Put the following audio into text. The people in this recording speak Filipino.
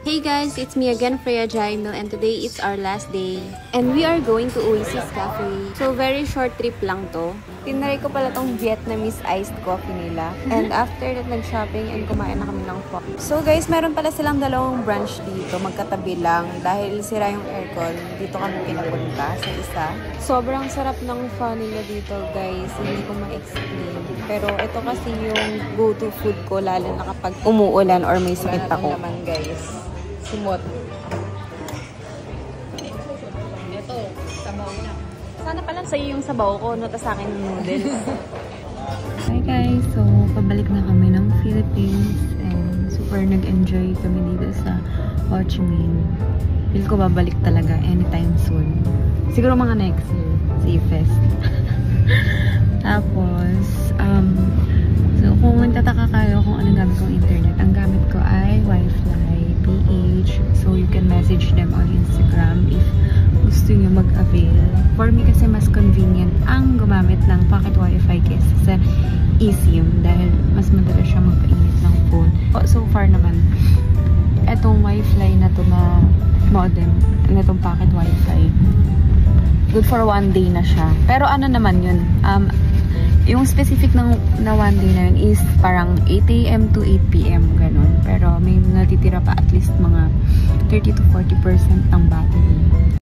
Hey guys, it's me again, Freya Jaimil, and today it's our last day. And we are going to Oasis Cafe. So, very short trip lang to. Tinry ko pala tong Vietnamese iced coffee nila. And after that, nag-shopping and kumain na kami ng pho. So guys, meron pala silang dalawang branch dito, magkatabi lang. Dahil sira yung aircon, dito kami pinapunta sa isa. Sobrang sarap ng pho nila dito guys, hindi ko ma-explain. Pero ito kasi yung go-to food ko, lalo na kapag umuulan or may sakit ako. Naman guys, simot. Ito, sabaw na. Sana pala sa'yo yung sabaw ko, no? Tas sa akin yung noodles. Hi guys! So, pabalik na kami ng Philippines and super nag-enjoy kami dito sa Ho Chi Minh. Feel ko babalik talaga anytime soon. Siguro mga next year, safest. Tapos, so kung magtataka kayo kung anong gamit kong internet, ang gamit ko ay Wi-Fi, PH. So, you can message them on Instagram if gusto nyo mag-avail. For me kasi mas convenient ang gumamit ng pocket wifi kaysa sa eSIM dahil mas madalas siya magpainit ng phone. So far naman, etong Wi-Fi na to na modem, etong pocket wifi, good for 1 day na siya. Pero ano naman yun, yung specific na 1 day na yun is parang 8 AM to 8 PM, ganun. Pero may natitira pa at least mga 30 to 40% ng battery.